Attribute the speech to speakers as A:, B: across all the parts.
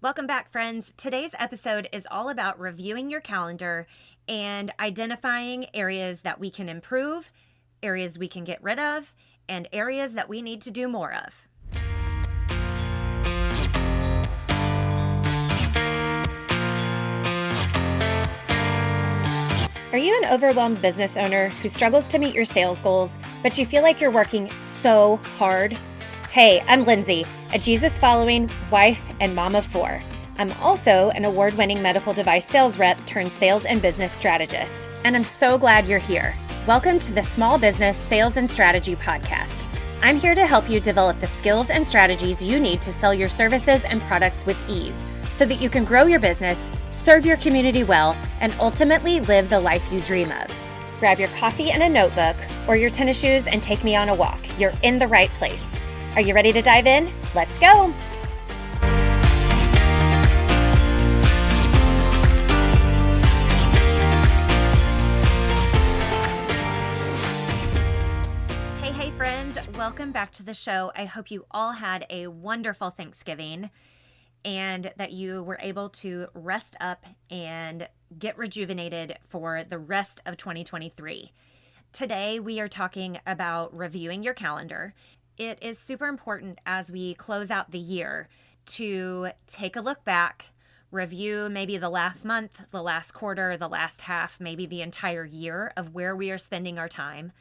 A: Welcome back, friends. Today's episode is all about reviewing your calendar and identifying areas that we can improve, areas we can get rid of, and areas that we need to do more of. Are you an overwhelmed business owner who struggles to meet your sales goals, but you feel like you're working so hard? Hey, I'm Lindsay, a Jesus-following wife and mom of 4. I'm also an award-winning medical device sales rep turned sales and business strategist, and I'm so glad you're here. Welcome to the Small Business Sales and Strategy Podcast. I'm here to help you develop the skills and strategies you need to sell your services and products with ease so that you can grow your business, serve your community well, and ultimately live the life you dream of. Grab your coffee and a notebook or your tennis shoes and take me on a walk. You're in the right place. Are you ready to dive in? Let's go. Hey friends, welcome back to the show. I hope you all had a wonderful Thanksgiving and that you were able to rest up and get rejuvenated for the rest of 2023. Today, we are talking about reviewing your calendar. It is super important as we close out the year to take a look back, review maybe the last month, the last quarter, the last half, maybe the entire year of where we are spending our time,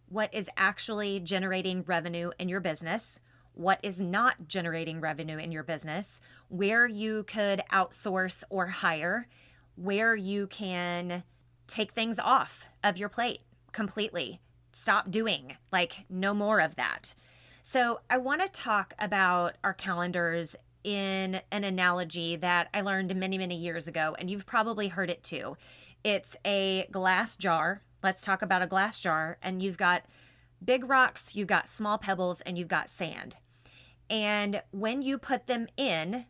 A: what is actually generating revenue in your business, what is not generating revenue in your business, where you could outsource or hire, where you can take things off of your plate completely. Stop doing, no more of that. So I want to talk about our calendars in an analogy that I learned many, many years ago, and you've probably heard it too. It's a glass jar. Let's talk about a glass jar, and you've got big rocks, you've got small pebbles, and you've got sand. And when you put them in,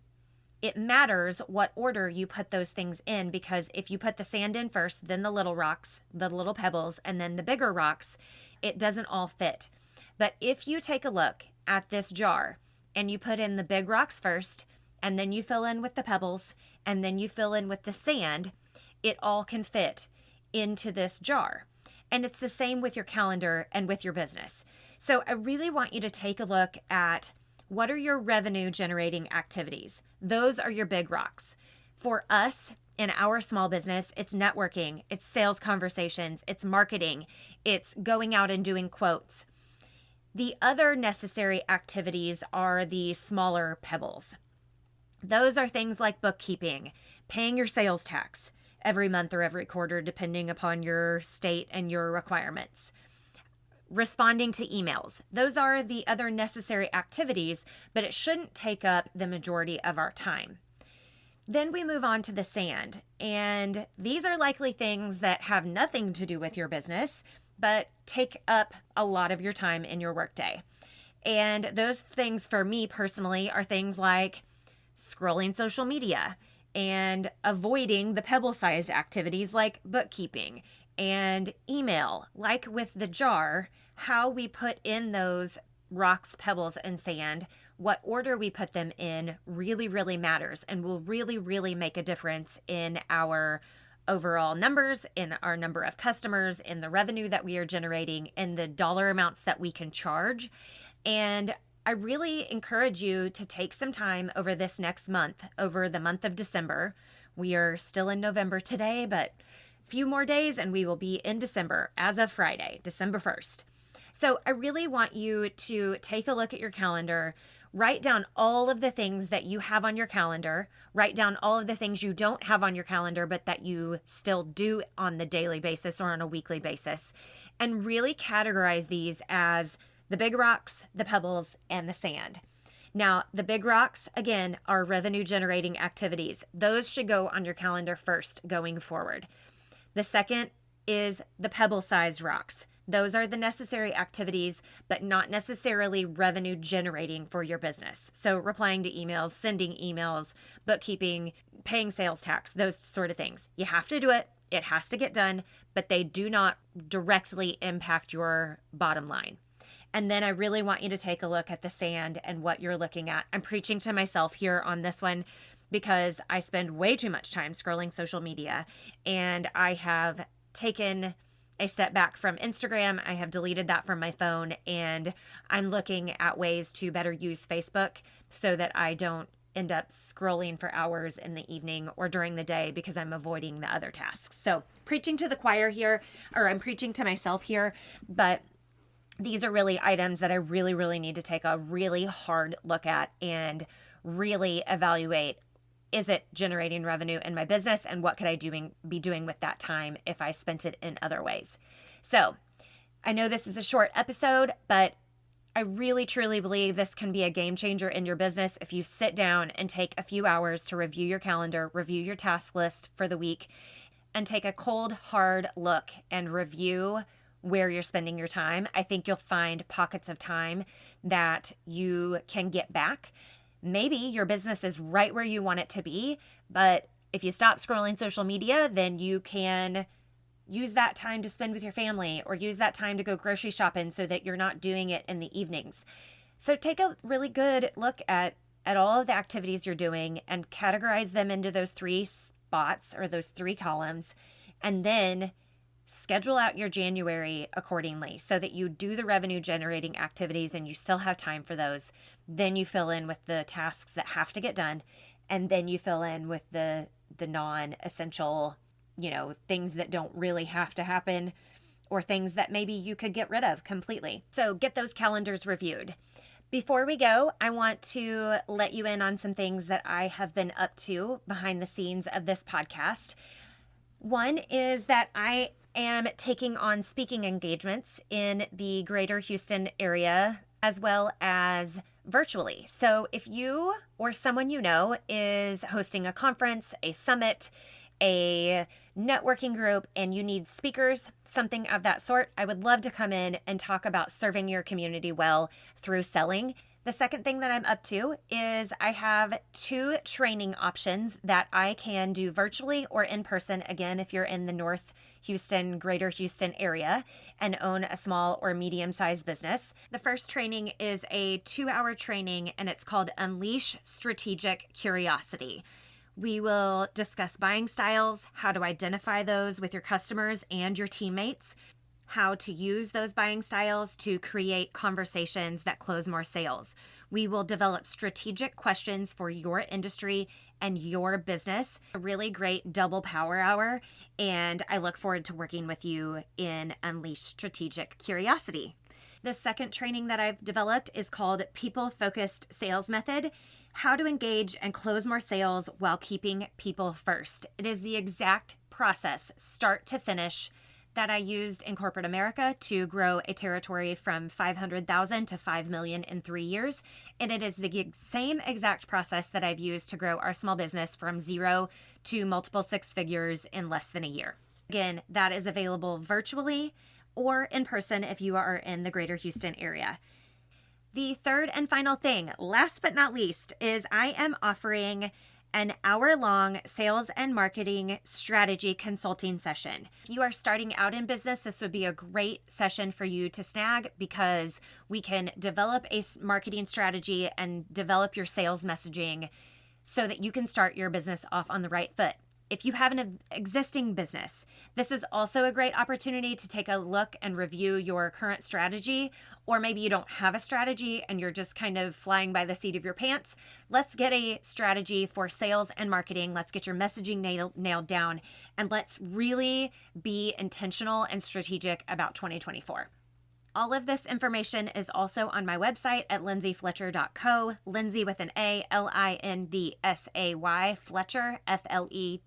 A: it matters what order you put those things in, because if you put the sand in first, then the little rocks, the little pebbles, and then the bigger rocks, it doesn't all fit. But if you take a look at this jar and you put in the big rocks first, and then you fill in with the pebbles, and then you fill in with the sand, it all can fit into this jar. And it's the same with your calendar and with your business. So I really want you to take a look at what are your revenue generating activities. Those are your big rocks. For us in our small business, it's networking, it's sales conversations, it's marketing, it's going out and doing quotes. The other necessary activities are the smaller pebbles. Those are things like bookkeeping, paying your sales tax every month or every quarter, depending upon your state and your requirements. Responding to emails. Those are the other necessary activities, but it shouldn't take up the majority of our time. Then we move on to the sand, and these are likely things that have nothing to do with your business, but take up a lot of your time in your workday. And those things for me personally are things like scrolling social media and avoiding the pebble-sized activities like bookkeeping and email. Like with the jar, how we put in those rocks, pebbles, and sand, what order we put them in really, really matters and will really, really make a difference in our overall numbers, in our number of customers, in the revenue that we are generating, in the dollar amounts that we can charge. And I really encourage you to take some time over this next month, over the month of December. We are still in November today, but a few more days and we will be in December as of Friday, December 1st. So I really want you to take a look at your calendar, write down all of the things that you have on your calendar, write down all of the things you don't have on your calendar, but that you still do on the daily basis or on a weekly basis, and really categorize these as the big rocks, the pebbles, and the sand. Now, the big rocks, again, are revenue generating activities. Those should go on your calendar first going forward. The second is the pebble-sized rocks. Those are the necessary activities, but not necessarily revenue generating for your business. So replying to emails, sending emails, bookkeeping, paying sales tax, those sort of things. You have to do it. It has to get done, but they do not directly impact your bottom line. And then I really want you to take a look at the sand and what you're looking at. I'm preaching to myself here on this one because I spend way too much time scrolling social media, and I have taken a step back from Instagram. I have deleted that from my phone, and I'm looking at ways to better use Facebook so that I don't end up scrolling for hours in the evening or during the day because I'm avoiding the other tasks. So preaching to the choir here, or I'm preaching to myself here, but these are really items that I really, really need to take a really hard look at and really evaluate. Is it generating revenue in my business, and what could I be doing with that time if I spent it in other ways? So I know this is a short episode, but I really, truly believe this can be a game changer in your business if you sit down and take a few hours to review your calendar, review your task list for the week, and take a cold, hard look and review where you're spending your time. I think you'll find pockets of time that you can get back. Maybe your business is right where you want it to be, but if you stop scrolling social media, then you can use that time to spend with your family, or use that time to go grocery shopping so that you're not doing it in the evenings. So take a really good look at all of the activities you're doing and categorize them into those 3 spots or those 3 columns, and then schedule out your January accordingly so that you do the revenue generating activities and you still have time for those. Then you fill in with the tasks that have to get done, and then you fill in with the non-essential, things that don't really have to happen, or things that maybe you could get rid of completely. So get those calendars reviewed. Before we go, I want to let you in on some things that I have been up to behind the scenes of this podcast. One is that I am taking on speaking engagements in the greater Houston area, as well as virtually. So if you or someone you know is hosting a conference, a summit, a networking group, and you need speakers, something of that sort, I would love to come in and talk about serving your community well through selling. The second thing that I'm up to is I have 2 training options that I can do virtually or in person. Again, if you're in the North Houston, greater Houston area and own a small or medium-sized business. The first training is a 2-hour training, and it's called Unleash Strategic Curiosity. We will discuss buying styles, how to identify those with your customers and your teammates, how to use those buying styles to create conversations that close more sales. We will develop strategic questions for your industry and your business. A really great double power hour, and I look forward to working with you in Unleash Strategic Curiosity. The second training that I've developed is called People-Focused Sales Method: How to Engage and Close More Sales While Keeping People First. It is the exact process, start to finish, that I used in corporate America to grow a territory from 500,000 to 5 million in 3 years. And it is the same exact process that I've used to grow our small business from 0 to multiple 6 figures in less than a year. Again, that is available virtually or in person if you are in the greater Houston area. The third and final thing, last but not least, is I am offering an hour-long sales and marketing strategy consulting session. If you are starting out in business, this would be a great session for you to snag, because we can develop a marketing strategy and develop your sales messaging so that you can start your business off on the right foot. If you have an existing business, this is also a great opportunity to take a look and review your current strategy, or maybe you don't have a strategy and you're just kind of flying by the seat of your pants. Let's get a strategy for sales and marketing. Let's get your messaging nailed down, and let's really be intentional and strategic about 2024. All of this information is also on my website at lindsayfletcher.co, Lindsay with an A, Lindsay, Fletcher, FLETCHER.co.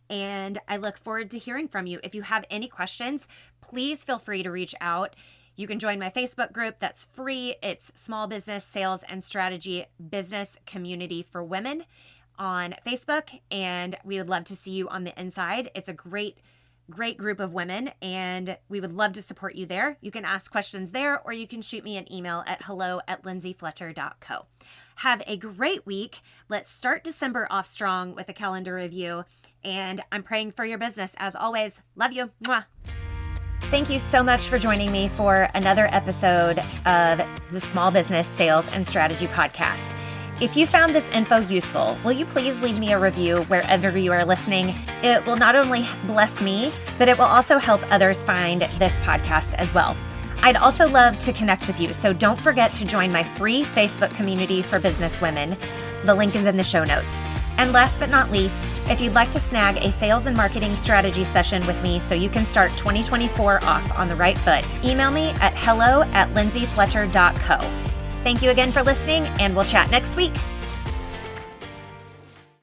A: And I look forward to hearing from you. If you have any questions, please feel free to reach out. You can join my Facebook group that's free. It's Small Business Sales and Strategy Business Community for Women on Facebook, and we would love to see you on the inside. It's a great group of women, and we would love to support you there. You can ask questions there, or you can shoot me an email at hello@lindsayfletcher.co. Have a great week. Let's start December off strong with a calendar review, and I'm praying for your business as always. Love you. Mwah. Thank you so much for joining me for another episode of the Small Business Sales and Strategy Podcast. If you found this info useful, will you please leave me a review wherever you are listening? It will not only bless me, but it will also help others find this podcast as well. I'd also love to connect with you, so don't forget to join my free Facebook community for business women. The link is in the show notes. And last but not least, if you'd like to snag a sales and marketing strategy session with me so you can start 2024 off on the right foot, email me at hello@lindsayfletcher.co. Thank you again for listening, and we'll chat next week.